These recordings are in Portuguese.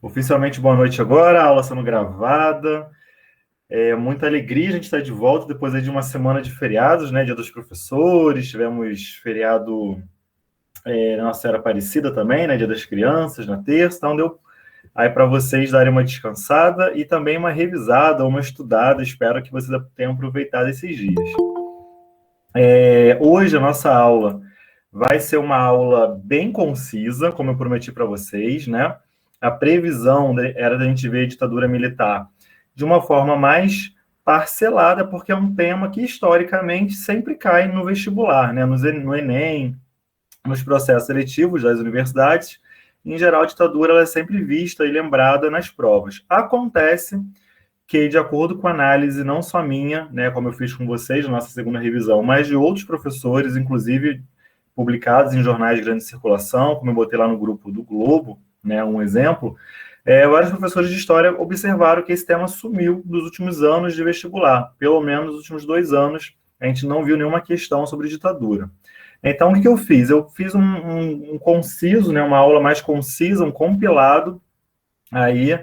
Oficialmente, boa noite agora, a aula sendo gravada. É muita alegria a gente estar de volta depois aí de uma semana de feriados, né? Dia dos Professores, tivemos feriado na Nossa Senhora Aparecida também, né? Dia das Crianças, na terça, então deu aí para vocês darem uma descansada e também uma revisada, uma estudada. Espero que vocês tenham aproveitado esses dias. Hoje a nossa aula vai ser uma aula bem concisa, como eu prometi para vocês, né? A previsão era da gente ver a ditadura militar de uma forma mais parcelada, porque é um tema que historicamente sempre cai no vestibular, né? No Enem, nos processos seletivos das universidades. Em geral, a ditadura ela é sempre vista e lembrada nas provas. Acontece que, de acordo com a análise não só minha, né, como eu fiz com vocês na nossa segunda revisão, mas de outros professores, inclusive publicados em jornais de grande circulação, como eu botei lá no grupo do Globo, né, um exemplo, vários professores de história observaram que esse tema sumiu dos últimos anos de vestibular. Pelo menos nos últimos 2 anos, a gente não viu nenhuma questão sobre ditadura. Então, o que eu fiz? Eu fiz um conciso, né, uma aula mais concisa, um compilado, aí,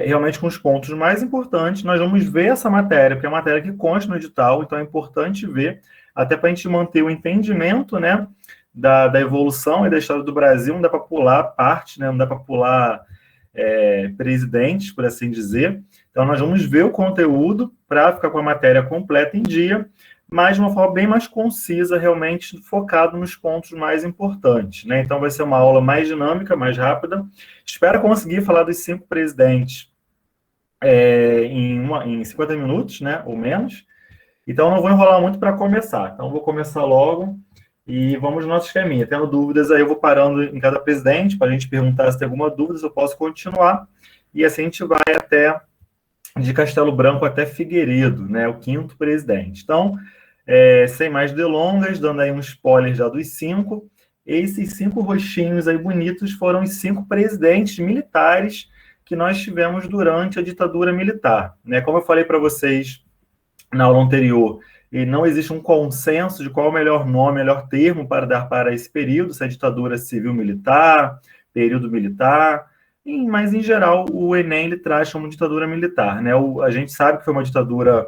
realmente com os pontos mais importantes. Nós vamos ver essa matéria, porque é uma matéria que consta no edital, então é importante ver, até para a gente manter o entendimento, né, da evolução e da história do Brasil. Não dá para pular parte, né, não dá para pular presidentes, por assim dizer. Então, nós vamos ver o conteúdo para ficar com a matéria completa em dia, mas de uma forma bem mais concisa, realmente focado nos pontos mais importantes, né? Então, vai ser uma aula mais dinâmica, mais rápida. Espero conseguir falar dos 5 presidentes em 50 minutos, né, ou menos. Então, não vou enrolar muito para começar. Então, vou começar logo e vamos no nosso esqueminha. Tendo dúvidas, aí eu vou parando em cada presidente para a gente perguntar se tem alguma dúvida, se eu posso continuar. E assim a gente vai até de Castelo Branco até Figueiredo, né, o 5º presidente. Então, sem mais delongas, dando aí um spoiler já dos 5, esses 5 rostinhos aí bonitos foram os 5 presidentes militares que nós tivemos durante a ditadura militar, né? Como eu falei para vocês na aula anterior, e não existe um consenso de qual é o melhor nome, melhor termo para dar para esse período, se é ditadura civil-militar, período militar, mas, em geral, o Enem ele traz como ditadura militar, né? A gente sabe que foi uma ditadura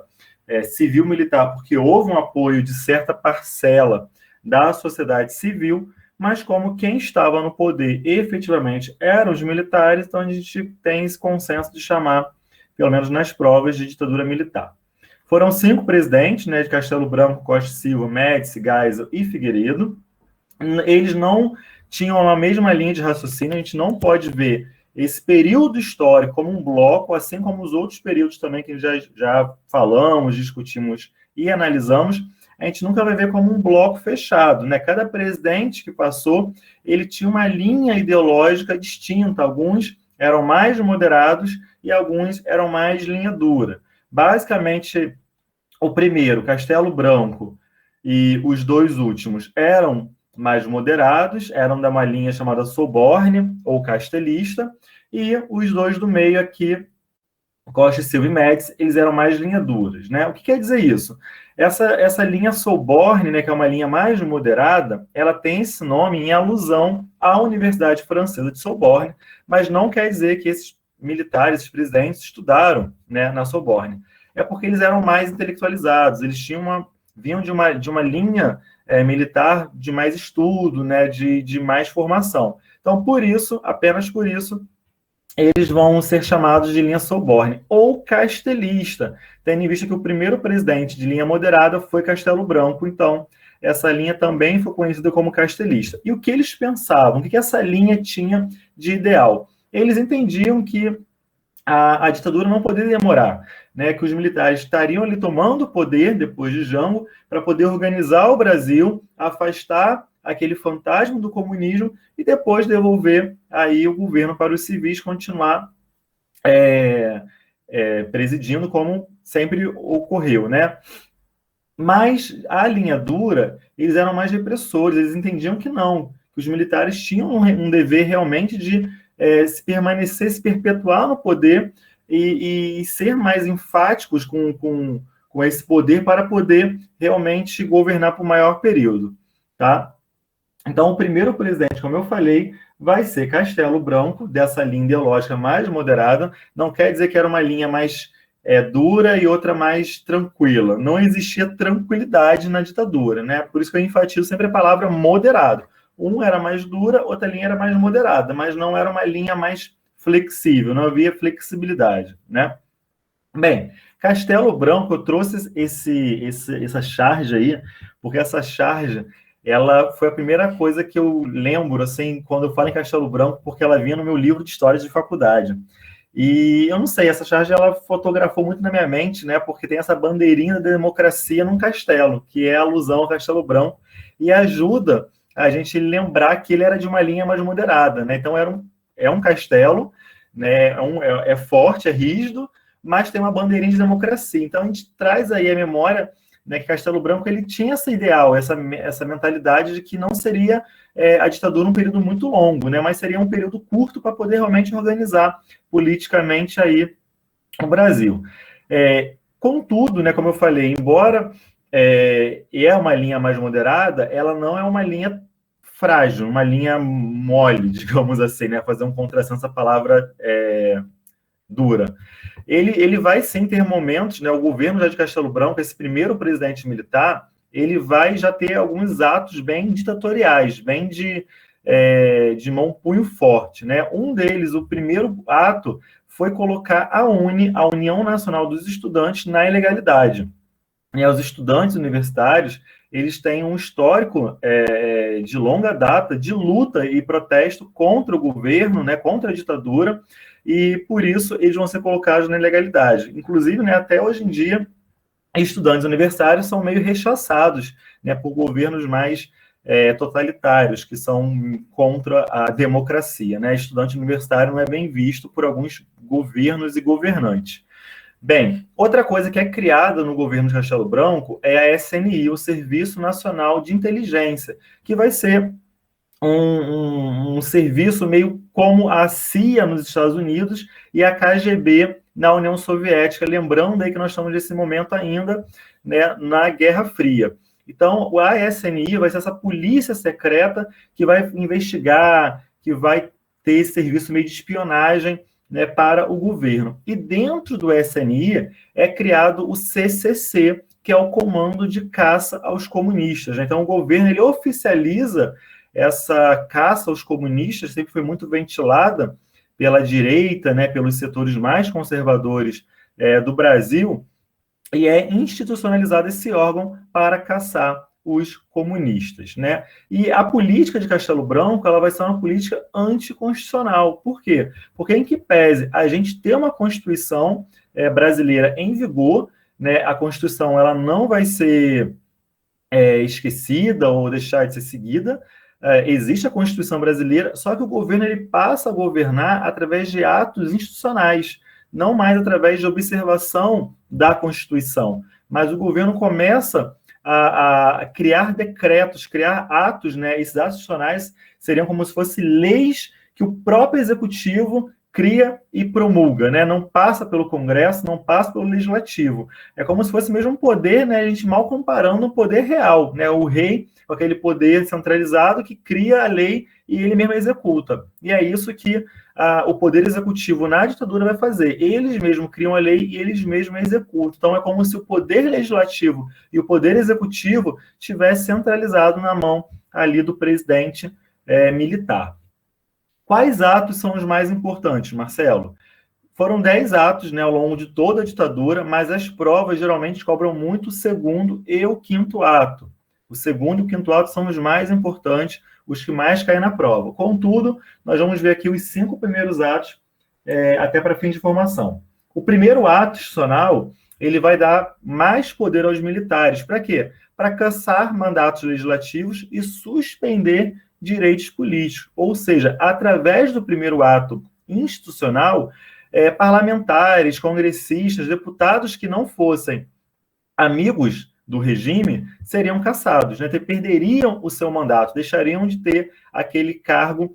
civil-militar, porque houve um apoio de certa parcela da sociedade civil, mas como quem estava no poder efetivamente eram os militares, então a gente tem esse consenso de chamar, pelo menos nas provas, de ditadura militar. Foram 5 presidentes, né, de Castelo Branco, Costa e Silva, Médici, Geisel e Figueiredo. Eles não tinham a mesma linha de raciocínio, a gente não pode ver esse período histórico como um bloco, assim como os outros períodos também que já falamos, discutimos e analisamos, a gente nunca vai ver como um bloco fechado, né? Cada presidente que passou, ele tinha uma linha ideológica distinta, alguns eram mais moderados e alguns eram mais linha dura. Basicamente, o primeiro, Castelo Branco, e os 2 últimos eram mais moderados, eram da uma linha chamada Soborne, ou castelista, e os 2 do meio aqui, Costa e Silva e Médici, eles eram mais linha duras, né? O que quer dizer isso? Essa linha Soborne, né, que é uma linha mais moderada, ela tem esse nome em alusão à Universidade Francesa de Soborne, mas não quer dizer que esses militares, esses presidentes, estudaram, né, na Soborne. É porque eles eram mais intelectualizados, eles vinham de uma linha militar de mais estudo, né, de mais formação. Então, por isso, apenas por isso, eles vão ser chamados de linha Soborne ou castelista, tendo em vista que o primeiro presidente de linha moderada foi Castelo Branco, então essa linha também foi conhecida como castelista. E o que eles pensavam? O que essa linha tinha de ideal? Eles entendiam que a ditadura não poderia demorar, né? Que os militares estariam ali tomando o poder depois de Jango para poder organizar o Brasil, afastar aquele fantasma do comunismo e depois devolver aí o governo para os civis continuar presidindo como sempre ocorreu, né? Mas a linha dura, eles eram mais repressores, eles entendiam que não, que os militares tinham um dever realmente de se permanecer, se perpetuar no poder e ser mais enfáticos com esse poder para poder realmente governar por maior período, tá? Então, o primeiro presidente, como eu falei, vai ser Castelo Branco, dessa linha ideológica mais moderada. Não quer dizer que era uma linha mais dura e outra mais tranquila. Não existia tranquilidade na ditadura, né? Por isso que eu enfatizo sempre a palavra moderado. Um era mais dura, outra linha era mais moderada, mas não era uma linha mais flexível, não havia flexibilidade, né? Bem, Castelo Branco, eu trouxe essa charge aí, porque essa charge, ela foi a primeira coisa que eu lembro, assim, quando eu falo em Castelo Branco, porque ela vinha no meu livro de história de faculdade. E eu não sei, essa charge, ela fotografou muito na minha mente, né, porque tem essa bandeirinha da democracia num castelo, que é a alusão ao Castelo Branco, e ajuda a gente lembrar que ele era de uma linha mais moderada, né, então é um castelo, né, é forte, é rígido, mas tem uma bandeirinha de democracia. Então, a gente traz aí a memória, né, que Castelo Branco ele tinha esse ideal, essa mentalidade de que não seria a ditadura um período muito longo, né, mas seria um período curto para poder realmente organizar politicamente aí o Brasil. Contudo, né, como eu falei, embora é uma linha mais moderada, ela não é uma linha frágil, uma linha mole, digamos assim, né, fazer um contrassenso essa palavra dura. Ele vai sim ter momentos, né? O governo já de Castelo Branco, esse primeiro presidente militar, ele vai já ter alguns atos bem ditatoriais, bem de mão punho forte, né? Um deles, o primeiro ato, foi colocar a União Nacional dos Estudantes, na ilegalidade. E os estudantes universitários, eles têm um histórico de longa data de luta e protesto contra o governo, né, contra a ditadura, e por isso eles vão ser colocados na ilegalidade. Inclusive, né, até hoje em dia, estudantes universitários são meio rechaçados, né, por governos mais totalitários, que são contra a democracia, né? Estudante universitário não é bem visto por alguns governos e governantes. Bem, outra coisa que é criada no governo de Castelo Branco é a SNI, o Serviço Nacional de Inteligência, que vai ser um serviço meio como a CIA nos Estados Unidos e a KGB na União Soviética, lembrando aí que nós estamos nesse momento ainda, né, na Guerra Fria. Então, a SNI vai ser essa polícia secreta que vai investigar, que vai ter esse serviço meio de espionagem, né, para o governo. E dentro do SNI é criado o CCC, que é o Comando de Caça aos Comunistas, né? Então, o governo ele oficializa essa caça aos comunistas, sempre foi muito ventilada pela direita, né, pelos setores mais conservadores do Brasil, e é institucionalizado esse órgão para caçar os comunistas, né? E a política de Castelo Branco, ela vai ser uma política anticonstitucional. Por quê? Porque em que pese a gente ter uma Constituição brasileira em vigor, né, a Constituição ela não vai ser esquecida ou deixar de ser seguida, existe a Constituição brasileira, só que o governo ele passa a governar através de atos institucionais, não mais através de observação da Constituição, mas o governo começa a criar decretos, criar atos, né? Esses atos institucionais seriam como se fossem leis que o próprio executivo cria e promulga, né? Não passa pelo Congresso, não passa pelo Legislativo. É como se fosse mesmo um poder, né? A gente mal comparando o poder real, né? O rei, aquele poder centralizado que cria a lei e ele mesmo executa. E é isso que o poder executivo na ditadura vai fazer. Eles mesmos criam a lei e eles mesmos executam. Então é como se o poder legislativo e o poder executivo tivesse centralizado na mão ali do presidente militar. Quais atos são os mais importantes, Marcelo? Foram 10 atos, né, ao longo de toda a ditadura, mas as provas geralmente cobram muito o segundo e o quinto ato. O segundo e o quinto ato são os mais importantes, os que mais caem na prova. Contudo, nós vamos ver aqui os 5 primeiros atos, até para fim de formação. O primeiro ato institucional, ele vai dar mais poder aos militares. Para quê? Para cassar mandatos legislativos e suspender direitos políticos. Ou seja, através do primeiro ato institucional, parlamentares, congressistas, deputados que não fossem amigos do regime seriam cassados, né? Perderiam o seu mandato, deixariam de ter aquele cargo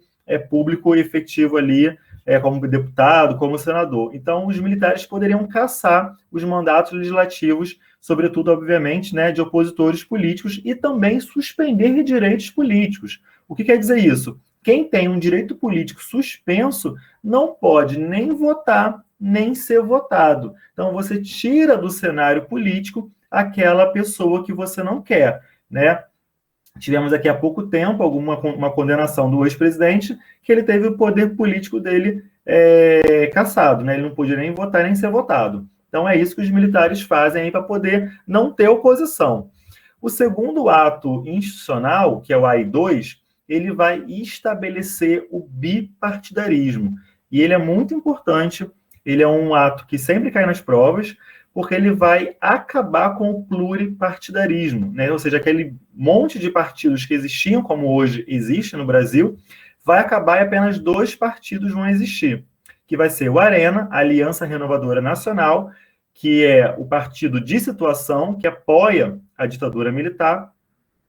público efetivo ali, como deputado, como senador. Então, os militares poderiam cassar os mandatos legislativos, sobretudo, obviamente, né, de opositores políticos, e também suspender direitos políticos. O que quer dizer isso? quem tem um direito político suspenso não pode nem votar, nem ser votado. Então, você tira do cenário político aquela pessoa que você não quer, né? Tivemos aqui há pouco tempo uma condenação do ex-presidente que ele teve o poder político dele cassado, né? Ele não podia nem votar nem ser votado. Então é isso que os militares fazem aí para poder não ter oposição. O segundo ato institucional, que é o AI-2, ele vai estabelecer o bipartidarismo. E ele é muito importante, ele é um ato que sempre cai nas provas, porque ele vai acabar com o pluripartidarismo, né? Ou seja, aquele monte de partidos que existiam, como hoje existe no Brasil, vai acabar e apenas 2 partidos vão existir, que vai ser o Arena, a Aliança Renovadora Nacional, que é o partido de situação, que apoia a ditadura militar,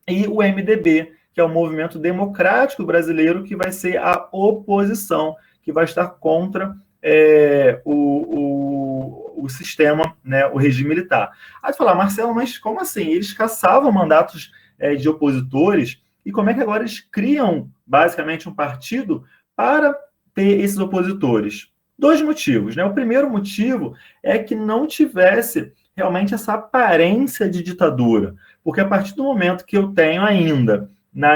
e o MDB, que é o Movimento Democrático Brasileiro, que vai ser a oposição, que vai estar contra o sistema, né, o regime militar. Aí tu fala, Marcelo, mas como assim? Eles caçavam mandatos de opositores, e como é que agora eles criam, basicamente, um partido para ter esses opositores? 2 motivos, né? O primeiro motivo é que não tivesse realmente essa aparência de ditadura, porque a partir do momento que eu tenho ainda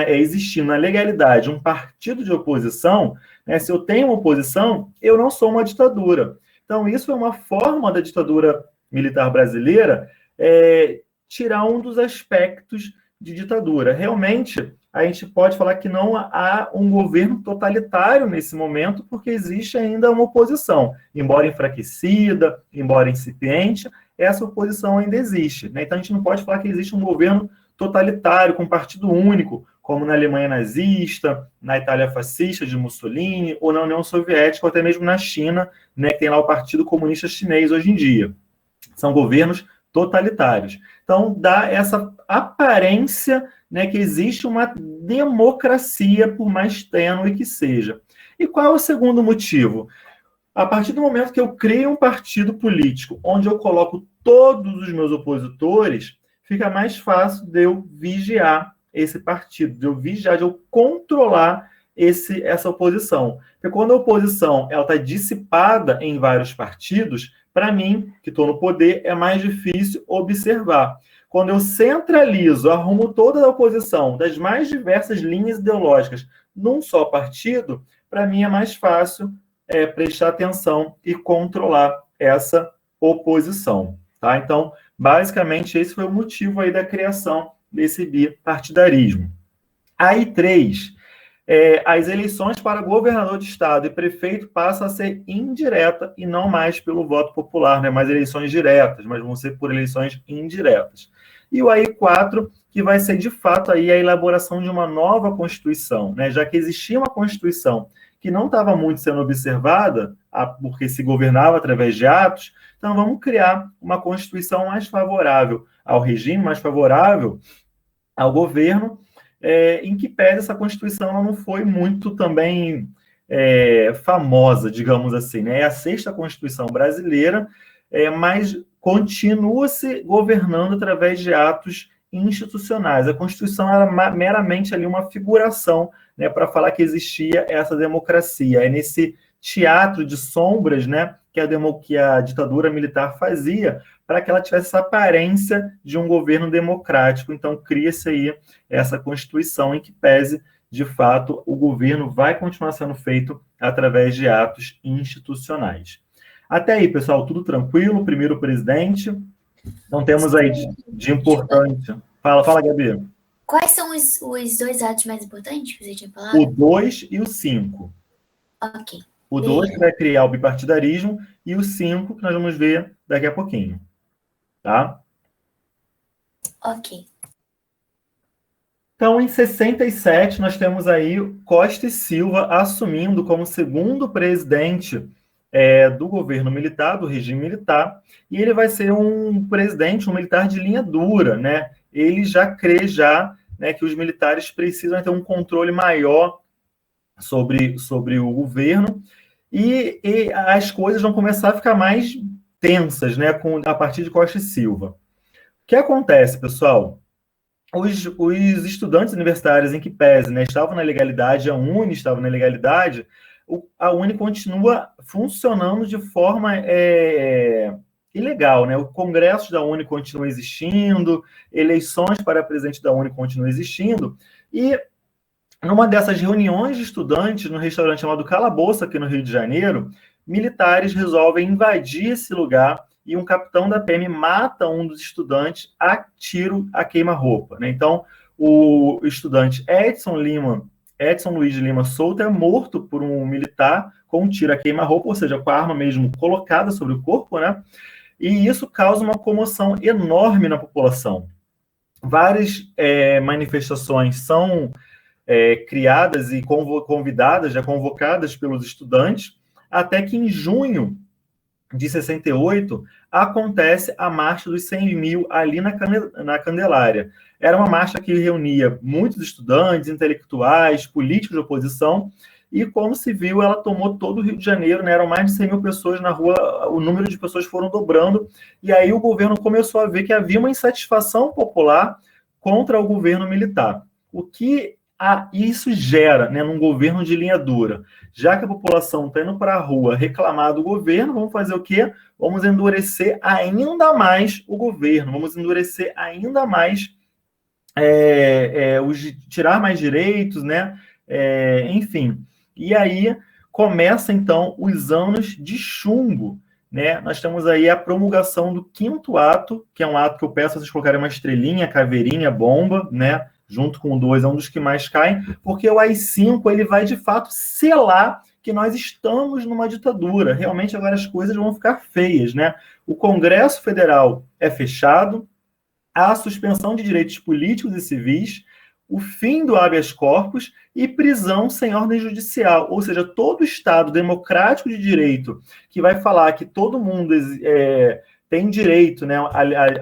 existindo na legalidade um partido de oposição, né, se eu tenho uma oposição, eu não sou uma ditadura. Então, isso é uma forma da ditadura militar brasileira tirar um dos aspectos de ditadura. Realmente, a gente pode falar que não há um governo totalitário nesse momento, porque existe ainda uma oposição. Embora enfraquecida, embora incipiente, essa oposição ainda existe, né? Então, a gente não pode falar que existe um governo totalitário, com partido único, como na Alemanha nazista, na Itália fascista de Mussolini, ou na União Soviética, ou até mesmo na China, né, que tem lá o Partido Comunista Chinês hoje em dia. São governos totalitários. Então, dá essa aparência, né, que existe uma democracia, por mais tênue que seja. E qual é o segundo motivo? A partir do momento que eu crio um partido político, onde eu coloco todos os meus opositores, fica mais fácil de eu vigiar esse partido, de eu vigiar, de eu controlar essa oposição. Porque quando a oposição está dissipada em vários partidos, para mim, que estou no poder, é mais difícil observar. Quando eu centralizo, arrumo toda a oposição das mais diversas linhas ideológicas num só partido, para mim é mais fácil prestar atenção e controlar essa oposição. Tá? Então, basicamente, esse foi o motivo aí da criação desse bipartidarismo. Aí, 3, as eleições para governador de estado e prefeito passam a ser indireta e não mais pelo voto popular, né? Mais eleições diretas, mas vão ser por eleições indiretas. E o AI 4, que vai ser, de fato, aí a elaboração de uma nova Constituição, né? Já que existia uma Constituição que não estava muito sendo observada, porque se governava através de atos, então vamos criar uma Constituição mais favorável ao regime, mais favorável ao governo, em que pese essa Constituição ela não foi muito também famosa, digamos assim, né? É a 6ª Constituição brasileira, mas continua-se governando através de atos institucionais. A Constituição era meramente ali uma figuração, né, para falar que existia essa democracia. É nesse teatro de sombras, né, que a ditadura militar fazia para que ela tivesse essa aparência de um governo democrático. Então, cria-se aí essa Constituição em que pese, de fato, o governo vai continuar sendo feito através de atos institucionais. Até aí, pessoal, tudo tranquilo? Primeiro presidente. Então, temos aí de importante... Fala, Gabi. Quais são os 2 atos mais importantes que você tinha falado? O 2 e o 5. Ok. O 2 que vai criar o bipartidarismo e o 5 que nós vamos ver daqui a pouquinho. Tá? Ok. Então, em 67, nós temos aí Costa e Silva assumindo como segundo presidente do governo militar, do regime militar, e ele vai ser um presidente, um militar de linha dura, né? Ele já crê né, que os militares precisam ter um controle maior sobre o governo, e as coisas vão começar a ficar mais tensas, né, a partir de Costa e Silva. O que acontece, pessoal? os estudantes universitários em que pese, né, estavam na legalidade, a Uni estava na legalidade, a Uni continua funcionando de forma ilegal, né? O Congresso da Uni continua existindo, eleições para presidente da Uni continuam existindo, e numa dessas reuniões de estudantes, no restaurante chamado Calabouço, aqui no Rio de Janeiro, militares resolvem invadir esse lugar e um capitão da PM mata um dos estudantes a tiro a queima-roupa, né? Então, o estudante Edson Luiz de Lima Souto é morto por um militar com um tiro a queima-roupa, ou seja, com a arma mesmo colocada sobre o corpo, né? E isso causa uma comoção enorme na população. Várias manifestações são criadas e convidadas, já convocadas pelos estudantes, até que em junho de 68 acontece a Marcha dos 100 mil ali na Candelária. Era uma marcha que reunia muitos estudantes, intelectuais, políticos de oposição, e como se viu, ela tomou todo o Rio de Janeiro, né? Eram mais de 100 mil pessoas na rua, o número de pessoas foram dobrando, e aí o governo começou a ver que havia uma insatisfação popular contra o governo militar. O que isso gera, né, num governo de linha dura? Já que a população está indo para a rua reclamar do governo, vamos fazer o quê? Vamos endurecer ainda mais o governo, vamos endurecer ainda mais, tirar mais direitos, né? Enfim. E aí começa, então, os anos de chumbo, né? Nós temos aí a promulgação do 5º ato, que é um ato que eu peço a vocês colocarem uma estrelinha, caveirinha, bomba, né? Junto com o 2, é um dos que mais caem, porque o AI-5 ele vai, de fato, selar que nós estamos numa ditadura. Realmente, agora as coisas vão ficar feias, né? O Congresso Federal é fechado, há suspensão de direitos políticos e civis, o fim do habeas corpus e prisão sem ordem judicial. Ou seja, todo Estado democrático de direito que vai falar que todo mundo tem direito, né,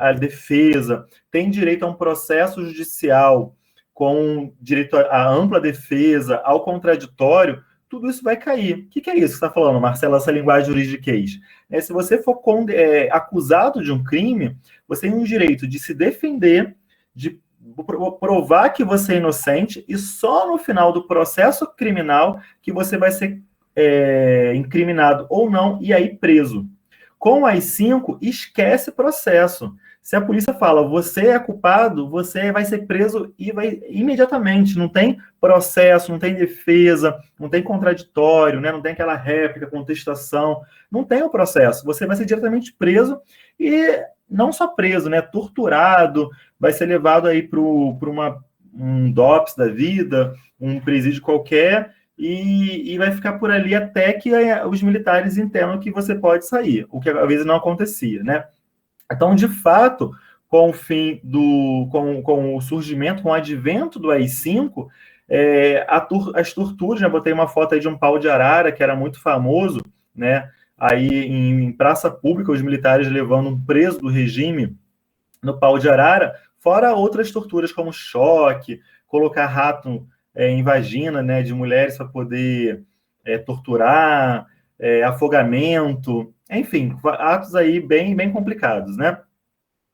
à defesa, tem direito a um processo judicial com direito à ampla defesa, ao contraditório, tudo isso vai cair. O que é isso que você está falando, Marcelo, essa linguagem juridiquês? Se você for acusado de um crime, você tem o direito de se defender, de provar que você é inocente, e só no final do processo criminal que você vai ser incriminado ou não, e aí preso. Com o AI-5, esquece processo. Se a polícia fala, você é culpado, você vai ser preso e vai imediatamente. Não tem processo, não tem defesa, não tem contraditório, né? Não tem aquela réplica, contestação. Não tem o processo. Você vai ser diretamente preso e não só preso, né? Torturado, vai ser levado aí para um DOPS da vida, um presídio qualquer, e vai ficar por ali até que os militares entendam que você pode sair, o que às vezes não acontecia, né? Então, de fato, com o fim com o surgimento, com o advento do AI-5, as torturas, já botei uma foto aí de um pau de arara, que era muito famoso, né? Aí em praça pública, os militares levando um preso do regime no pau de arara, fora outras torturas como choque, colocar rato em vagina, né, de mulheres para poder torturar, afogamento, enfim, atos aí bem, bem complicados, né?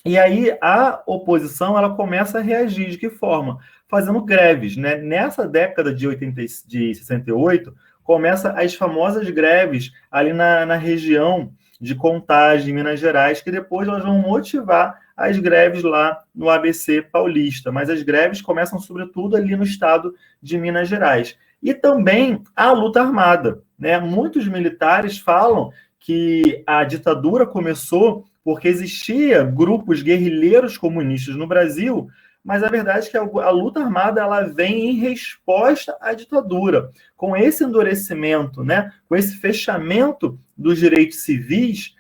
E aí a oposição ela começa a reagir de que forma? Fazendo greves, né? Nessa década de 68, começa as famosas greves ali na região de Contagem, Minas Gerais, que depois elas vão motivar as greves lá no ABC paulista, mas as greves começam sobretudo ali no estado de Minas Gerais. E também a luta armada, né? Muitos militares falam que a ditadura começou porque existia grupos guerrilheiros comunistas no Brasil, mas a verdade é que a luta armada ela vem em resposta à ditadura. Com esse endurecimento, né, com esse fechamento dos direitos civis,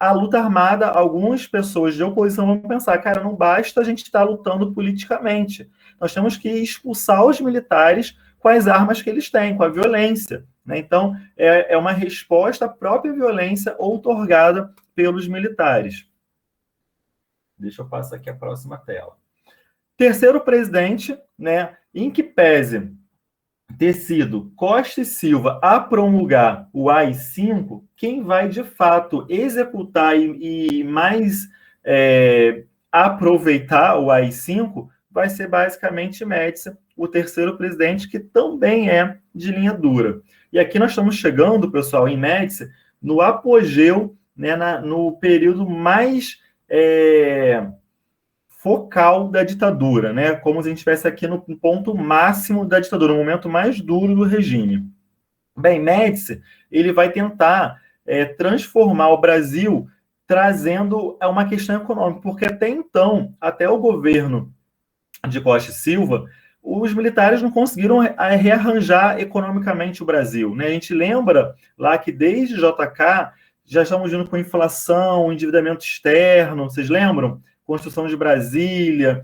a luta armada, algumas pessoas de oposição vão pensar, cara, não basta a gente estar lutando politicamente. Nós temos que expulsar os militares com as armas que eles têm, com a violência, né? Então, é uma resposta à própria violência outorgada pelos militares. Deixa eu passar aqui a próxima tela. Terceiro presidente, né, em que pese ter sido Costa e Silva a promulgar o AI-5, quem vai, de fato, executar e mais aproveitar o AI-5 vai ser basicamente Médici, o terceiro presidente, que também é de linha dura. E aqui nós estamos chegando, pessoal, em Médici, no apogeu, né, no período mais focal da ditadura, né, como se a gente estivesse aqui no ponto máximo da ditadura, no momento mais duro do regime. Bem, Médici, ele vai tentar transformar o Brasil trazendo uma questão econômica, porque até então, até o governo de Costa e Silva, os militares não conseguiram rearranjar economicamente o Brasil, né? A gente lembra lá que desde JK já estamos vindo com inflação, endividamento externo, vocês lembram? Construção de Brasília,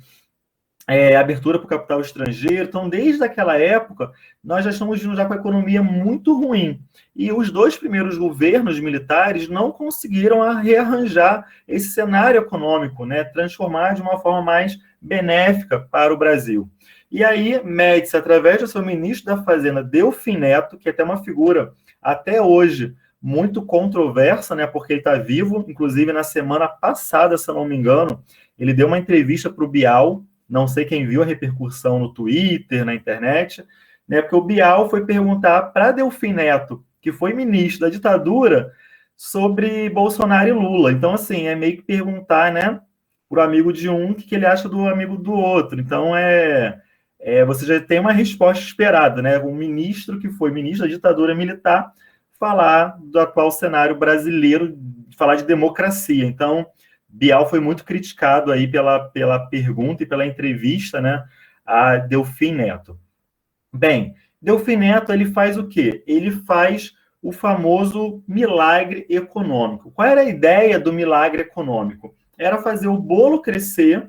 abertura para o capital estrangeiro. Então, desde aquela época, nós já estamos vindo já com a economia muito ruim. E os dois primeiros governos militares não conseguiram rearranjar esse cenário econômico, né? Transformar de uma forma mais benéfica para o Brasil. E aí, Médici, através do seu ministro da Fazenda, Delfim Neto, que é até uma figura, até hoje, muito controversa, né? Porque ele está vivo. Inclusive, na semana passada, se eu não me engano, ele deu uma entrevista para o Bial. Não sei quem viu a repercussão no Twitter, na internet, né? Porque o Bial foi perguntar para Delfim Neto, que foi ministro da ditadura, sobre Bolsonaro e Lula. Então, assim, é meio que perguntar, né, para o amigo de um o que ele acha do amigo do outro. Então, você já tem uma resposta esperada, né? Um ministro que foi ministro da ditadura militar falar do atual cenário brasileiro, falar de democracia. Então, Bial foi muito criticado aí pela pergunta e pela entrevista, né, a Delfim Neto. Bem, Delfim Neto, ele faz o quê? Ele faz o famoso milagre econômico. Qual era a ideia do milagre econômico? Era fazer o bolo crescer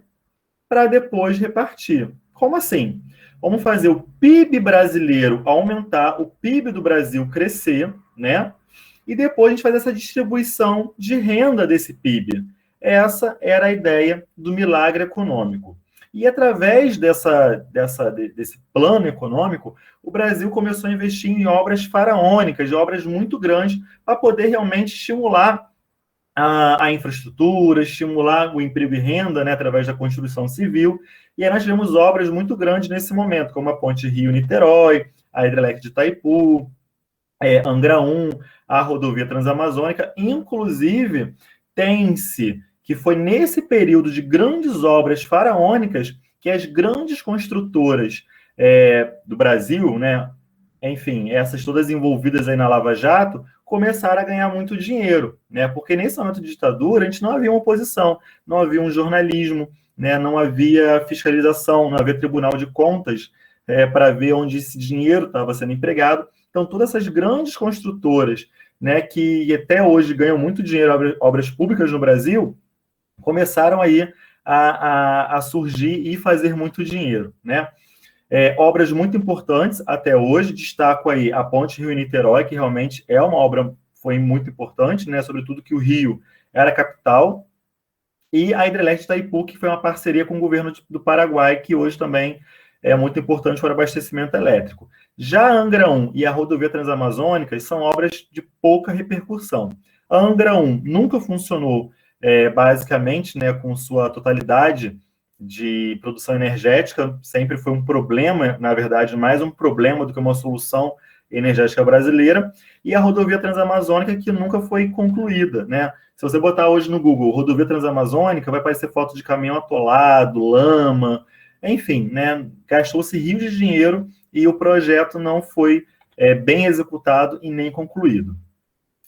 para depois repartir. Como assim? Vamos fazer o PIB brasileiro aumentar, o PIB do Brasil crescer, né? E depois a gente fazer essa distribuição de renda desse PIB. Essa era a ideia do milagre econômico. E através desse plano econômico, o Brasil começou a investir em obras faraônicas, obras muito grandes, para poder realmente estimular a infraestrutura, estimular o emprego e renda, né, através da construção civil. E aí nós tivemos obras muito grandes nesse momento, como a Ponte Rio-Niterói, a Hidrelétrica de Itaipu, Angra 1, a rodovia Transamazônica. Inclusive, tem-se que foi nesse período de grandes obras faraônicas que as grandes construtoras do Brasil, né, enfim, essas todas envolvidas aí na Lava Jato, começaram a ganhar muito dinheiro, né, porque nesse momento de ditadura a gente não havia uma oposição, não havia um jornalismo, né, não havia fiscalização, não havia tribunal de contas para ver onde esse dinheiro estava sendo empregado. Então, todas essas grandes construtoras, né, que até hoje ganham muito dinheiro, obras públicas no Brasil, começaram aí a surgir e fazer muito dinheiro, né? Obras muito importantes até hoje, destaco aí a Ponte Rio-Niterói, que realmente é uma obra, foi muito importante, né? Sobretudo que o Rio era a capital, e a Hidrelétrica de Itaipu, que foi uma parceria com o governo do Paraguai, que hoje também é muito importante para o abastecimento elétrico. Já a Angra 1 e a rodovia Transamazônica são obras de pouca repercussão. A Angra 1 nunca funcionou basicamente, né, com sua totalidade de produção energética, sempre foi um problema, na verdade, mais um problema do que uma solução energética brasileira, e a rodovia Transamazônica, que nunca foi concluída, né? Se você botar hoje no Google rodovia Transamazônica, vai aparecer foto de caminhão atolado, lama, enfim, né? Gastou-se rios de dinheiro e o projeto não foi bem executado e nem concluído.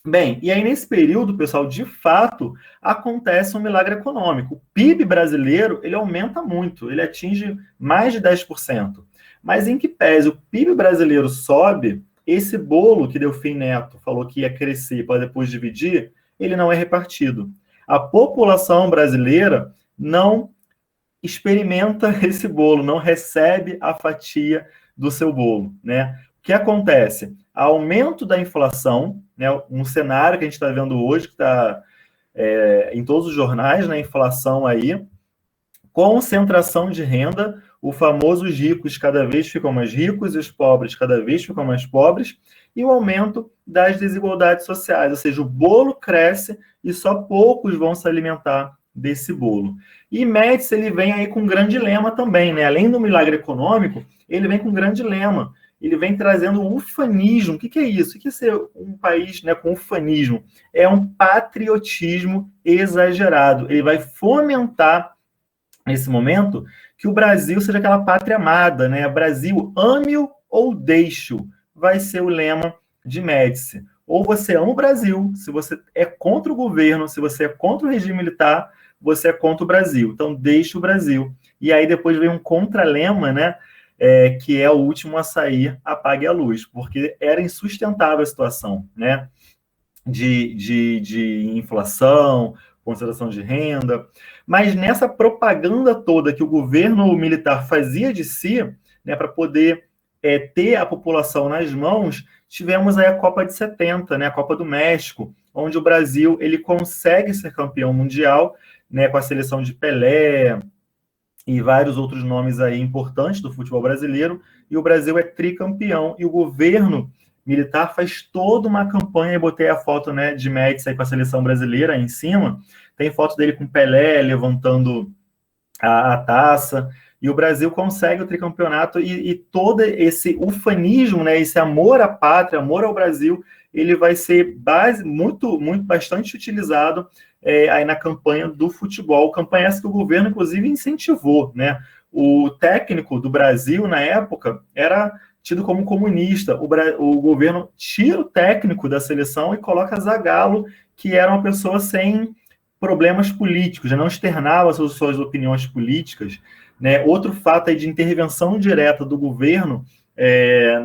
Bem, e aí nesse período, pessoal, de fato, acontece um milagre econômico. O PIB brasileiro, ele aumenta muito, ele atinge mais de 10%. Mas em que pese o PIB brasileiro sobe, esse bolo que Delfim Neto falou que ia crescer para depois dividir, ele não é repartido. A população brasileira não experimenta esse bolo, não recebe a fatia do seu bolo, né? O que acontece? Aumento da inflação, né, um cenário que a gente está vendo hoje, que está em todos os jornais, né, inflação aí, concentração de renda, o famoso os ricos cada vez ficam mais ricos e os pobres cada vez ficam mais pobres, e o aumento das desigualdades sociais, ou seja, o bolo cresce e só poucos vão se alimentar desse bolo. E Médici, ele vem aí com um grande lema também, né? Além do milagre econômico, ele vem com um grande lema. Ele vem trazendo o ufanismo. O que é isso? O que é ser um país, né, com ufanismo? É um patriotismo exagerado. Ele vai fomentar, nesse momento, que o Brasil seja aquela pátria amada, né? Brasil, ame-o ou deixe-o, vai ser o lema de Médici. Ou você ama o Brasil, se você é contra o governo, se você é contra o regime militar, você é contra o Brasil. Então, deixe o Brasil. E aí depois vem um contralema, né? Que é o último a sair, apague a luz, porque era insustentável a situação, né? De inflação, concentração de renda. Mas nessa propaganda toda que o governo militar fazia de si, né, para poder ter a população nas mãos, tivemos aí a Copa de 70, né, a Copa do México, onde o Brasil ele consegue ser campeão mundial, né, com a seleção de Pelé e vários outros nomes aí importantes do futebol brasileiro, e o Brasil é tricampeão, e o governo militar faz toda uma campanha, e botei a foto, né, de Médici aí com a seleção brasileira aí em cima, tem foto dele com Pelé levantando a taça, e o Brasil consegue o tricampeonato, e todo esse ufanismo, né, esse amor à pátria, amor ao Brasil, ele vai ser bastante utilizado aí na campanha do futebol, campanha essa que o governo, inclusive, incentivou, né? O técnico do Brasil, na época, era tido como comunista. O governo tira o técnico da seleção e coloca Zagallo, que era uma pessoa sem problemas políticos, já não externava suas opiniões políticas, né? Outro fato aí de intervenção direta do governo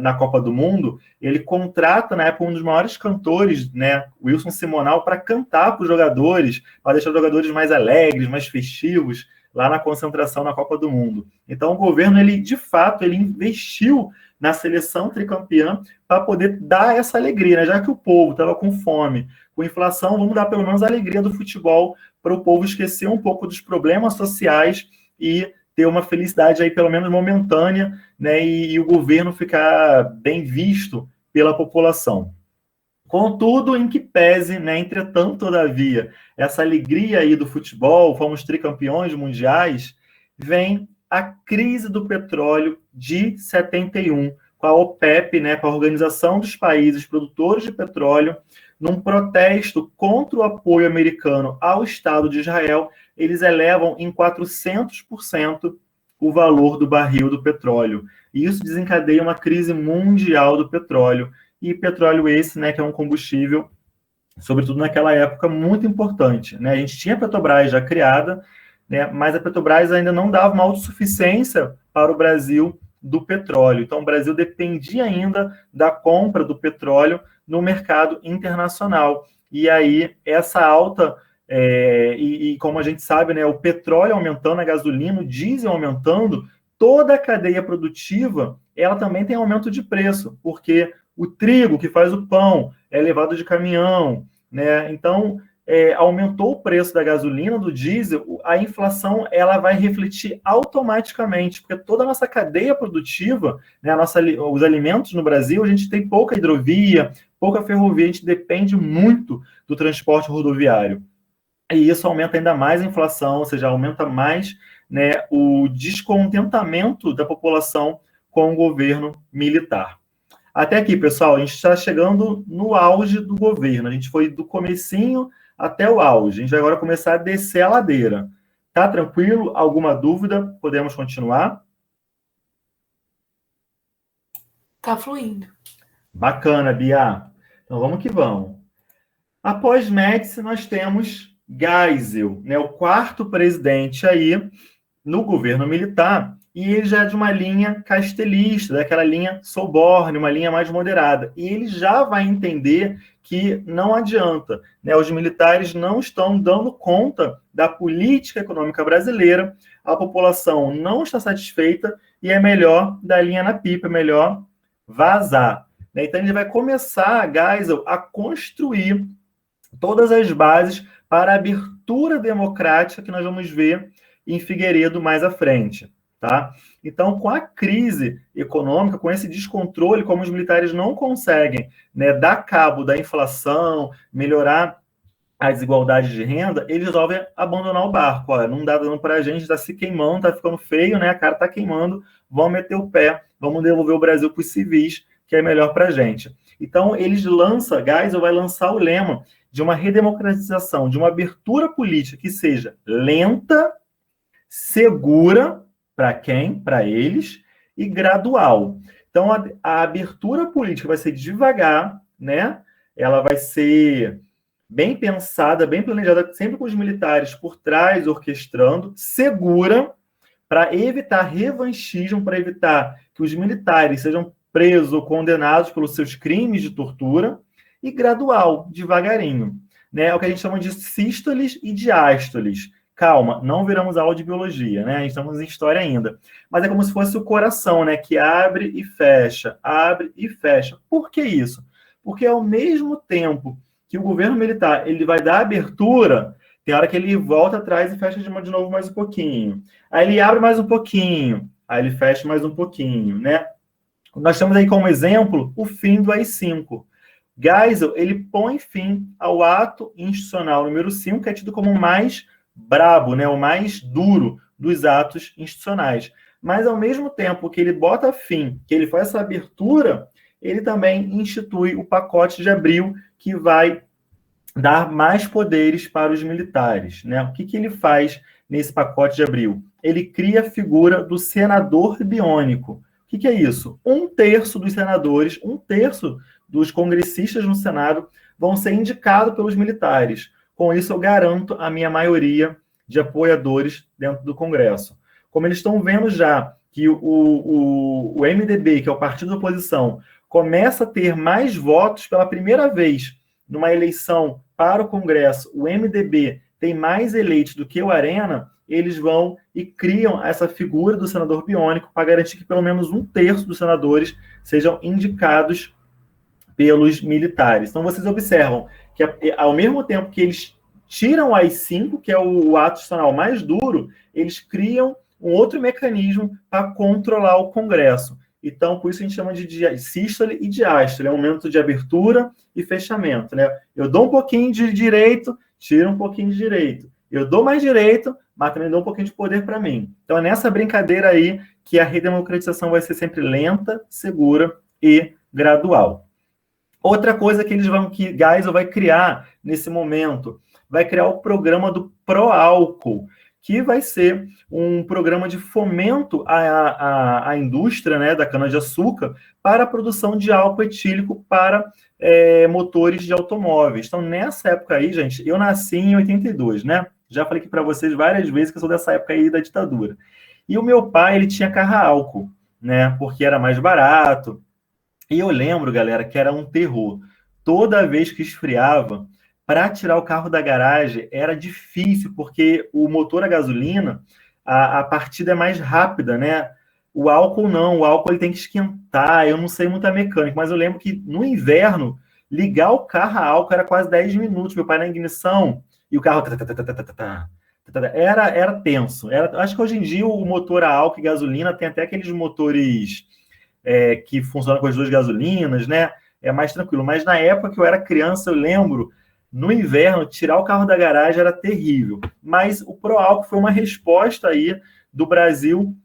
na Copa do Mundo, ele contrata, na época, um dos maiores cantores, né, Wilson Simonal, para cantar para os jogadores, para deixar os jogadores mais alegres, mais festivos, lá na concentração na Copa do Mundo. Então, o governo, ele, de fato, ele investiu na seleção tricampeã para poder dar essa alegria, né? Já que o povo estava com fome, com inflação, vamos dar pelo menos a alegria do futebol para o povo esquecer um pouco dos problemas sociais e ter uma felicidade aí, pelo menos momentânea, né, e o governo ficar bem visto pela população. Contudo, em que pese, né, entretanto, todavia, essa alegria aí do futebol, fomos tricampeões mundiais, vem a crise do petróleo de 71, com a OPEP, né, com a Organização dos Países Produtores de Petróleo, num protesto contra o apoio americano ao Estado de Israel, eles elevam em 400% o valor do barril do petróleo. E isso desencadeia uma crise mundial do petróleo. E petróleo esse, né, que é um combustível, sobretudo naquela época, muito importante, né? A gente tinha a Petrobras já criada, né, mas a Petrobras ainda não dava uma autossuficiência para o Brasil do petróleo. Então, o Brasil dependia ainda da compra do petróleo no mercado internacional. E aí, essa alta, como a gente sabe, né, o petróleo aumentando, a gasolina, o diesel aumentando, toda a cadeia produtiva, ela também tem aumento de preço, porque o trigo que faz o pão é levado de caminhão, né? Então, aumentou o preço da gasolina, do diesel, a inflação ela vai refletir automaticamente, porque toda a nossa cadeia produtiva, né, os alimentos no Brasil, a gente tem pouca hidrovia, pouca ferrovia, a gente depende muito do transporte rodoviário. E isso aumenta ainda mais a inflação, ou seja, aumenta mais, né, o descontentamento da população com o governo militar. Até aqui, pessoal, a gente está chegando no auge do governo. A gente foi do comecinho até o auge. A gente vai agora começar a descer a ladeira. Tá tranquilo? Alguma dúvida? Podemos continuar? Tá fluindo. Bacana, Bia. Então vamos que vamos. Após Médici, nós temos Geisel, né, o quarto presidente aí no governo militar, e ele já é de uma linha castelista, daquela linha Soborne, uma linha mais moderada. E ele já vai entender que não adianta, né, os militares não estão dando conta da política econômica brasileira, a população não está satisfeita e é melhor dar linha na pipa, é melhor vazar. Né? Então ele vai começar, Geisel, a construir todas as bases para a abertura democrática que nós vamos ver em Figueiredo mais à frente. Tá? Então, com a crise econômica, com esse descontrole, como os militares não conseguem, né, dar cabo da inflação, melhorar a desigualdade de renda, eles resolvem abandonar o barco. Olha, não dá dando para a gente, está se queimando, está ficando feio, né? A cara está queimando, vamos meter o pé, vamos devolver o Brasil para os civis, que é melhor para a gente. Então, Geisel vai lançar o lema de uma redemocratização, de uma abertura política que seja lenta, segura, para quem? Para eles, e gradual. Então, a abertura política vai ser devagar, né? Ela vai ser bem pensada, bem planejada, sempre com os militares por trás, orquestrando, segura, para evitar revanchismo, para evitar que os militares sejam presos ou condenados pelos seus crimes de tortura, e gradual, devagarinho. Né? É o que a gente chama de sístoles e diástoles. Calma, não viramos aula de biologia, né? Estamos em história ainda. Mas é como se fosse o coração, né? Que abre e fecha, abre e fecha. Por que isso? Porque ao mesmo tempo que o governo militar ele vai dar abertura, tem hora que ele volta atrás e fecha de novo mais um pouquinho. Aí ele abre mais um pouquinho, aí ele fecha mais um pouquinho, né? Nós temos aí como exemplo o fim do AI-5. Geisel, ele põe fim ao ato institucional número 5, que é tido como o mais brabo, né? O mais duro dos atos institucionais. Mas, ao mesmo tempo que ele bota fim, que ele faz essa abertura, ele também institui o pacote de abril, que vai dar mais poderes para os militares. Né? O que ele faz nesse pacote de abril? Ele cria a figura do senador biônico. O que é isso? 1/3 dos senadores, 1/3 dos congressistas no Senado vão ser indicados pelos militares. Com isso, eu garanto a minha maioria de apoiadores dentro do Congresso. Como eles estão vendo já que o MDB, que é o partido da oposição, começa a ter mais votos pela primeira vez numa eleição para o Congresso, o MDB tem mais eleitos do que o Arena, eles vão e criam essa figura do senador biônico para garantir que pelo menos 1/3 dos senadores sejam indicados pelos militares. Então, vocês observam que, ao mesmo tempo que eles tiram o AI-5, que é o ato institucional mais duro, eles criam um outro mecanismo para controlar o Congresso. Então, por isso a gente chama de sístole e diástole, é um momento de abertura e fechamento. Né? Eu dou um pouquinho de direito, tiro um pouquinho de direito. Eu dou mais direito, mas também dou um pouquinho de poder para mim. Então, é nessa brincadeira aí que a redemocratização vai ser sempre lenta, segura e gradual. Outra coisa que Geisel vai criar nesse momento, vai criar o programa do Proálcool, que vai ser um programa de fomento à indústria, né, da cana-de-açúcar para a produção de álcool etílico para motores de automóveis. Então, nessa época aí, gente, eu nasci em 82, né? Já falei aqui para vocês várias vezes que eu sou dessa época aí da ditadura. E o meu pai, ele tinha carro a álcool, né? Porque era mais barato. E eu lembro, galera, que era um terror. Toda vez que esfriava, para tirar o carro da garagem era difícil, porque o motor a gasolina, a partida é mais rápida, né? O álcool não, o álcool ele tem que esquentar, eu não sei muita mecânica, mas eu lembro que no inverno, ligar o carro a álcool era quase 10 minutos, meu pai na ignição, e o carro era tenso. Acho que hoje em dia o motor a álcool e gasolina tem até aqueles motores que funcionam com as duas gasolinas, né? É mais tranquilo, mas na época que eu era criança, eu lembro, no inverno, tirar o carro da garagem era terrível. Mas o Proálcool foi uma resposta aí do Brasil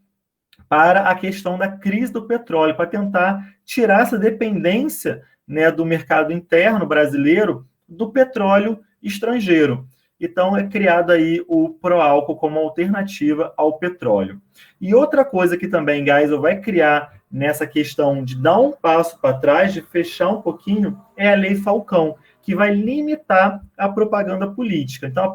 para a questão da crise do petróleo, para tentar tirar essa dependência, né, do mercado interno brasileiro do petróleo estrangeiro. Então, é criado aí o Proálcool como alternativa ao petróleo. E outra coisa que também Geisel vai criar nessa questão de dar um passo para trás, de fechar um pouquinho, é a Lei Falcão, que vai limitar a propaganda política. Então,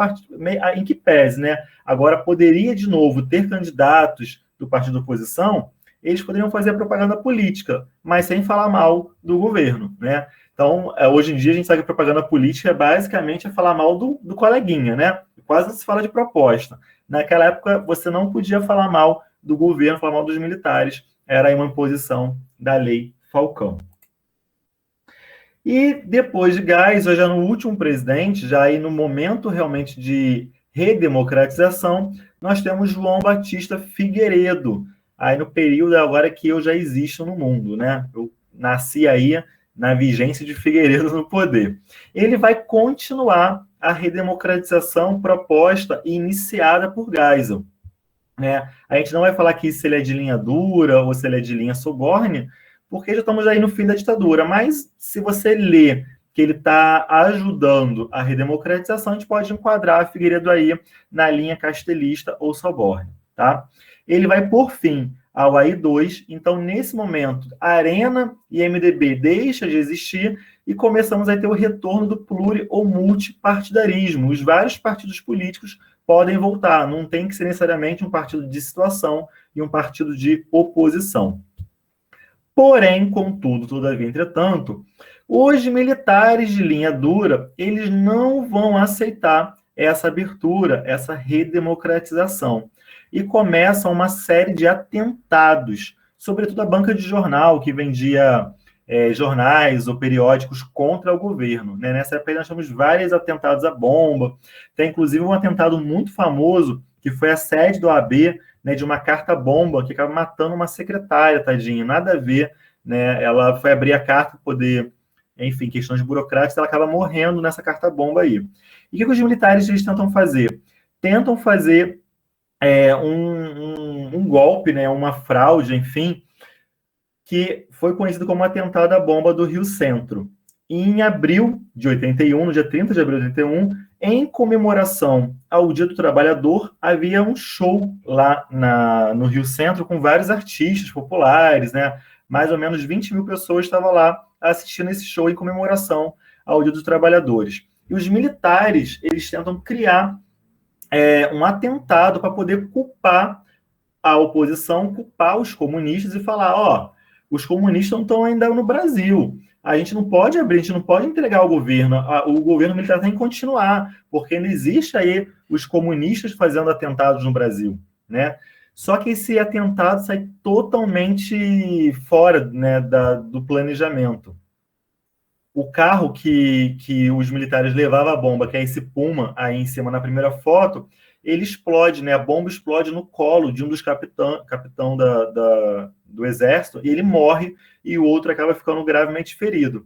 em que pese, né? Agora poderia, de novo, ter candidatos do partido da oposição, eles poderiam fazer a propaganda política, mas sem falar mal do governo, né? Então, hoje em dia, a gente sabe que a propaganda política basicamente falar mal do coleguinha, né? Quase não se fala de proposta. Naquela época, você não podia falar mal do governo, falar mal dos militares. Era aí uma imposição da Lei Falcão. E depois de Geisel, já no último presidente, já aí no momento realmente de redemocratização, nós temos João Batista Figueiredo, aí no período agora que eu já existo no mundo, né? Eu nasci aí na vigência de Figueiredo no poder. Ele vai continuar a redemocratização proposta e iniciada por Geisel, né? A gente não vai falar aqui se ele é de linha dura ou se ele é de linha Soborne, porque já estamos aí no fim da ditadura, mas se você lê que ele está ajudando a redemocratização, a gente pode enquadrar a Figueiredo aí na linha castelista ou Soborne, tá? Ele vai por fim ao AI2, então nesse momento a Arena e MDB deixam de existir e começamos a ter o retorno do pluri ou multipartidarismo. Os vários partidos políticos podem voltar, não tem que ser necessariamente um partido de situação e um partido de oposição. Porém, contudo, todavia, entretanto, os militares de linha dura, eles não vão aceitar essa abertura, essa redemocratização. E começam uma série de atentados, sobretudo a banca de jornal, que vendia jornais ou periódicos contra o governo, né? Nessa época nós temos vários atentados à bomba. Tem, inclusive, um atentado muito famoso, que foi a sede do AB, né, de uma carta-bomba, que acaba matando uma secretária, tadinha, nada a ver, né? Ela foi abrir a carta para poder, enfim, questões burocráticas, ela acaba morrendo nessa carta-bomba aí. E o que os militares eles tentam fazer? Tentam fazer um golpe, né, uma fraude, enfim, que foi conhecido como atentado à bomba do Rio Centro. E em abril de 81, no dia 30 de abril de 81, em comemoração ao Dia do Trabalhador, havia um show lá no Rio Centro com vários artistas populares, né? Mais ou menos 20 mil pessoas estavam lá assistindo esse show em comemoração ao Dia dos Trabalhadores. E os militares, eles tentam criar um atentado para poder culpar a oposição, culpar os comunistas e falar, ó, os comunistas não estão ainda no Brasil. A gente não pode abrir, a gente não pode entregar ao governo. O governo militar tem que continuar, porque ainda existe aí os comunistas fazendo atentados no Brasil, né? Só que esse atentado sai totalmente fora, né, do planejamento. O carro que os militares levavam a bomba, que é esse Puma aí em cima na primeira foto, ele explode, né? A bomba explode no colo de um dos capitão do exército, e ele morre, e o outro acaba ficando gravemente ferido.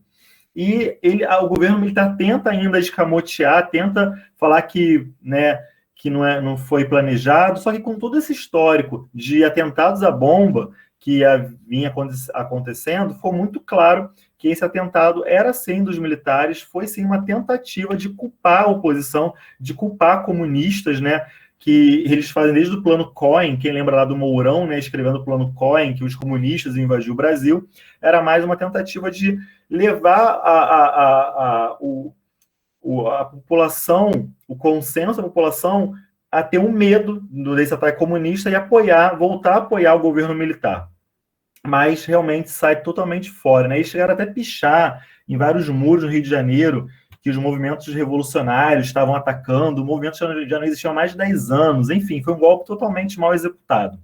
E o governo militar tenta ainda escamotear, tenta falar que, né, que não foi planejado, só que com todo esse histórico de atentados à bomba que vinha acontecendo, ficou muito claro que esse atentado era, sim, dos militares, foi, sim, uma tentativa de culpar a oposição, de culpar comunistas, né, que eles fazem desde o Plano Cohen, quem lembra lá do Mourão, né, escrevendo o Plano Cohen, que os comunistas invadiam o Brasil, era mais uma tentativa de levar a população, o consenso da população, a ter um medo desse ataque comunista e voltar a apoiar o governo militar. Mas realmente sai totalmente fora, né? Eles chegaram até a pichar em vários muros no Rio de Janeiro que os movimentos revolucionários estavam atacando, o movimento já não existia há mais de 10 anos, enfim, foi um golpe totalmente mal executado.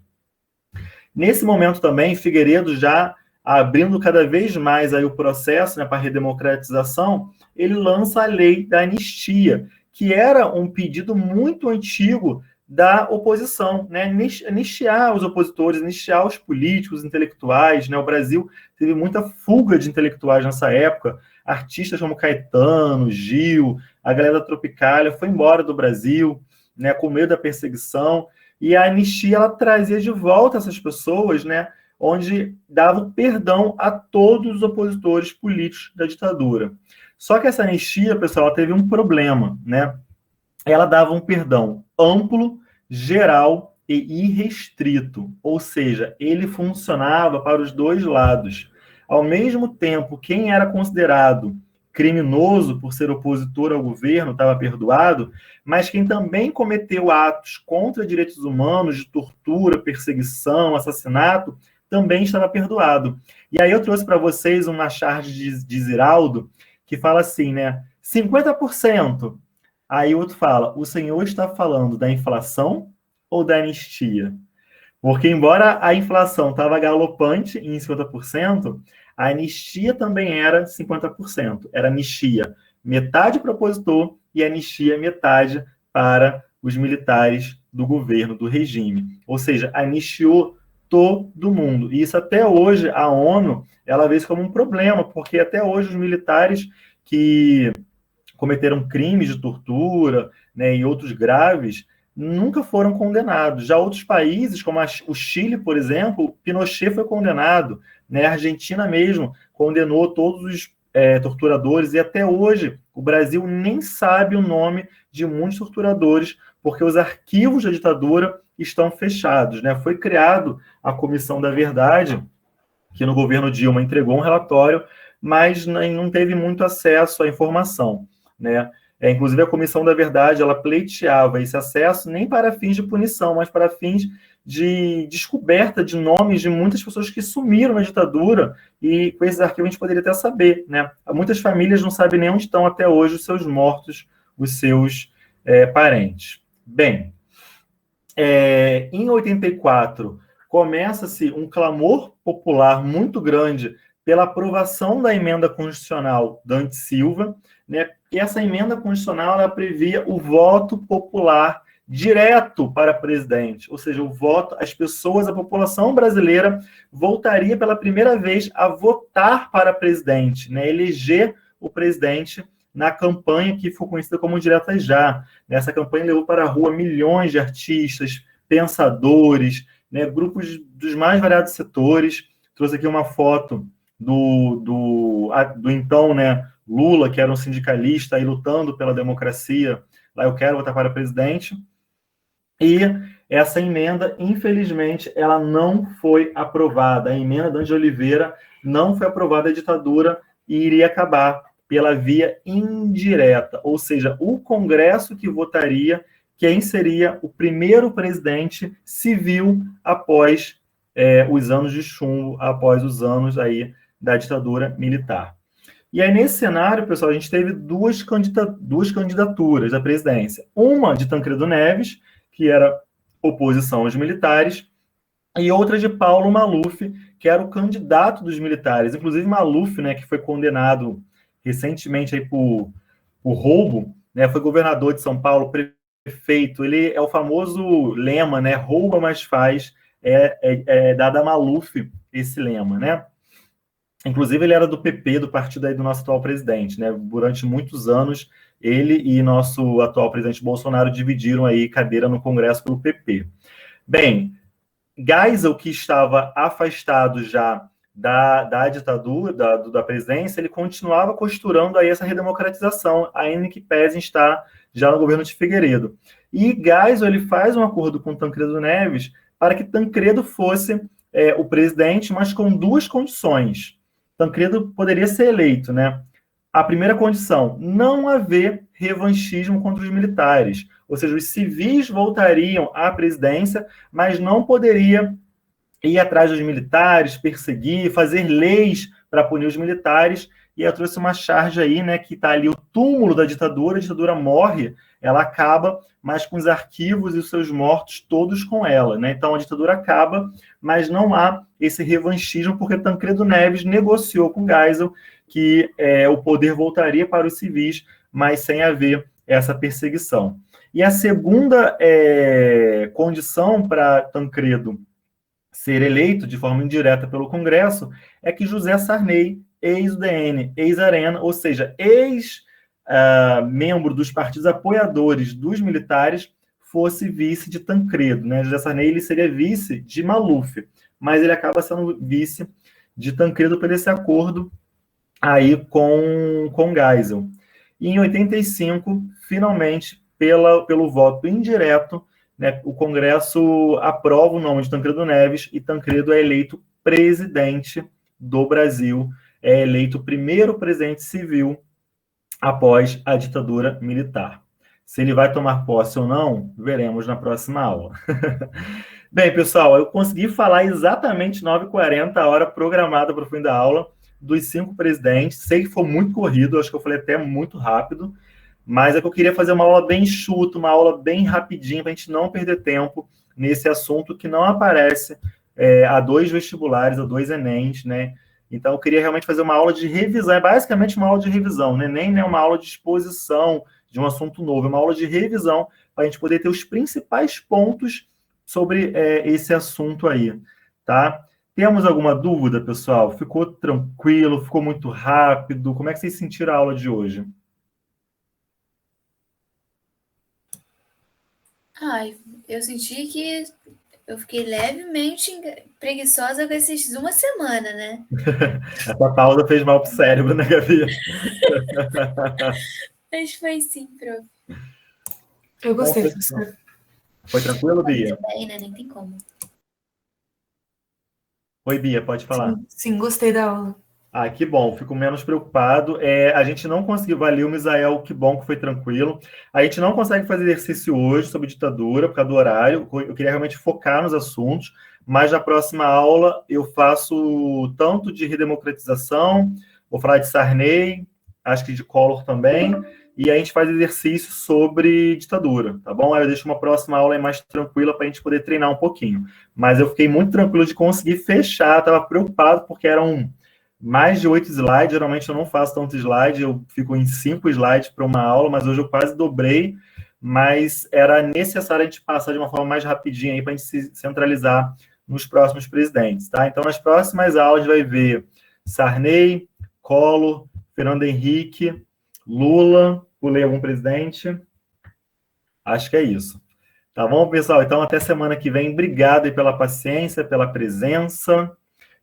Nesse momento também, Figueiredo, já abrindo cada vez mais aí o processo, né, para a redemocratização, ele lança a lei da anistia, que era um pedido muito antigo da oposição, né? Anistiar os opositores, anistiar os políticos, os intelectuais, né? O Brasil teve muita fuga de intelectuais nessa época, artistas como Caetano, Gil, a galera da Tropicália foi embora do Brasil, né, com medo da perseguição, e a anistia ela trazia de volta essas pessoas, né, onde dava perdão a todos os opositores políticos da ditadura. Só que essa anistia, pessoal, ela teve um problema, né? Ela dava um perdão amplo, geral e irrestrito, ou seja, ele funcionava para os dois lados. Ao mesmo tempo, quem era considerado criminoso por ser opositor ao governo estava perdoado, mas quem também cometeu atos contra direitos humanos, de tortura, perseguição, assassinato, também estava perdoado. E aí eu trouxe para vocês uma charge de Ziraldo, que fala assim, né? 50%. Aí o outro fala, o senhor está falando da inflação ou da anistia? Porque, embora a inflação estava galopante em 50%, a anistia também era 50%. Era anistia metade para o opositor e anistia metade para os militares do governo, do regime. Ou seja, anistiou todo mundo. E isso até hoje, a ONU, ela vê isso como um problema, porque até hoje os militares que cometeram crimes de tortura, né, e outros graves, nunca foram condenados. Já outros países, como o Chile, por exemplo, Pinochet foi condenado, né, a Argentina mesmo condenou todos os torturadores, e até hoje o Brasil nem sabe o nome de muitos torturadores, porque os arquivos da ditadura estão fechados, né? Foi criado a Comissão da Verdade, que no governo Dilma entregou um relatório, mas não teve muito acesso à informação, né? Inclusive, a Comissão da Verdade, ela pleiteava esse acesso nem para fins de punição, mas para fins de descoberta de nomes de muitas pessoas que sumiram na ditadura, e com esses arquivos a gente poderia até saber, né? Muitas famílias não sabem nem onde estão até hoje os seus mortos, os seus parentes. Bem, em 84, começa-se um clamor popular muito grande pela aprovação da emenda constitucional Dante Silva, né? E essa emenda constitucional ela previa o voto popular direto para presidente, ou seja, o voto, as pessoas, a população brasileira voltaria pela primeira vez a votar para presidente, né? Eleger o presidente na campanha que foi conhecida como Direta Já. Essa campanha levou para a rua milhões de artistas, pensadores, né, grupos dos mais variados setores. Trouxe aqui uma foto do então, né, Lula, que era um sindicalista aí lutando pela democracia, lá eu quero votar para presidente. E essa emenda, infelizmente, ela não foi aprovada. A emenda de Oliveira não foi aprovada, a ditadura iria acabar pela via indireta, ou seja, o Congresso que votaria quem seria o primeiro presidente civil após os anos de chumbo, após os anos aí da ditadura militar. E aí, nesse cenário, pessoal, a gente teve duas candidaturas à presidência. Uma de Tancredo Neves, que era oposição aos militares, e outra de Paulo Maluf, que era o candidato dos militares. Inclusive, Maluf, né, que foi condenado recentemente aí por roubo, né, foi governador de São Paulo, prefeito. Ele é o famoso lema, né, rouba, mas faz, dado a Maluf esse lema, né? Inclusive, ele era do PP, do partido aí do nosso atual presidente, né? Durante muitos anos, ele e nosso atual presidente Bolsonaro dividiram aí cadeira no Congresso pelo PP. Bem, Geisel, que estava afastado já da ditadura, da presidência, ele continuava costurando aí essa redemocratização, ainda que pese estar já no governo de Figueiredo. E Geisel, ele faz um acordo com Tancredo Neves para que Tancredo fosse o presidente, mas com duas condições. Tancredo poderia ser eleito, né? A primeira condição, não haver revanchismo contra os militares. Ou seja, os civis voltariam à presidência, mas não poderia ir atrás dos militares, perseguir, fazer leis para punir os militares. E eu trouxe uma charge aí, né, que está ali o túmulo da ditadura, a ditadura morre, ela acaba, mas com os arquivos e os seus mortos todos com ela, né? Então a ditadura acaba, mas não há esse revanchismo, porque Tancredo Neves negociou com Geisel que o poder voltaria para os civis, mas sem haver essa perseguição. E a segunda condição para Tancredo ser eleito de forma indireta pelo Congresso é que José Sarney, ex-UDN, ex-Arena, ou seja, ex-membro dos partidos apoiadores dos militares, fosse vice de Tancredo, né? José Sarney ele seria vice de Maluf, mas ele acaba sendo vice de Tancredo por esse acordo aí com Geisel. E em 85, finalmente, pelo voto indireto, né, o Congresso aprova o nome de Tancredo Neves e Tancredo é eleito presidente do Brasil, é eleito o primeiro presidente civil após a ditadura militar. Se ele vai tomar posse ou não, veremos na próxima aula. Bem, pessoal, eu consegui falar exatamente 9h40, a hora programada para o fim da aula, dos 5 presidentes. Sei que foi muito corrido, acho que eu falei até muito rápido, mas é que eu queria fazer uma aula bem enxuta, uma aula bem rapidinha, para a gente não perder tempo nesse assunto que não aparece a 2 vestibulares, a 2 Enems, né? Então, eu queria realmente fazer uma aula de revisão, é basicamente uma aula de revisão, né? Nem uma aula de exposição de um assunto novo, é uma aula de revisão, para a gente poder ter os principais pontos sobre esse assunto aí, tá? Temos alguma dúvida, pessoal? Ficou tranquilo? Ficou muito rápido? Como é que vocês sentiram a aula de hoje? Ai, eu senti que eu fiquei levemente preguiçosa com esses uma semana, né? Essa pausa fez mal pro cérebro, né, Gabi? Mas foi sim, prof. Eu gostei, Bom, professor. foi tranquilo, Bia? Muito bem, né? Nem tem como. Oi, Bia, pode falar. Sim, gostei da aula. Ah, que bom, fico menos preocupado. A gente não conseguiu, valeu, Misael, que bom que foi tranquilo. A gente não consegue fazer exercício hoje sobre ditadura, por causa do horário. Eu queria realmente focar nos assuntos, mas na próxima aula eu faço tanto de redemocratização, vou falar de Sarney, acho que de Collor também, e a gente faz exercício sobre ditadura, tá bom? Aí eu deixo uma próxima aula aí mais tranquila para a gente poder treinar um pouquinho. Mas eu fiquei muito tranquilo de conseguir fechar, estava preocupado porque eram mais de 8 slides, geralmente eu não faço tanto slide, eu fico em 5 slides para uma aula, mas hoje eu quase dobrei, mas era necessário a gente passar de uma forma mais rapidinha aí para a gente se centralizar nos próximos presidentes, tá? Então, nas próximas aulas vai ver Sarney, Collor, Fernando Henrique, Lula, pulei algum presidente? Acho que é isso. Tá bom, pessoal? Então, até semana que vem. Obrigado aí pela paciência, pela presença,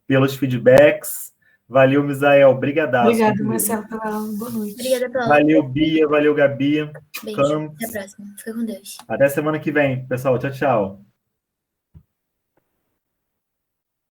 pelos feedbacks. Valeu, Misael. Brigadaço. Obrigada, Marcelo, pela aula. Boa noite. Obrigada pela Valeu, Bia. Valeu, Gabi. Beijo. Campos. Até a próxima. Fica com Deus. Até semana que vem, pessoal. Tchau, tchau.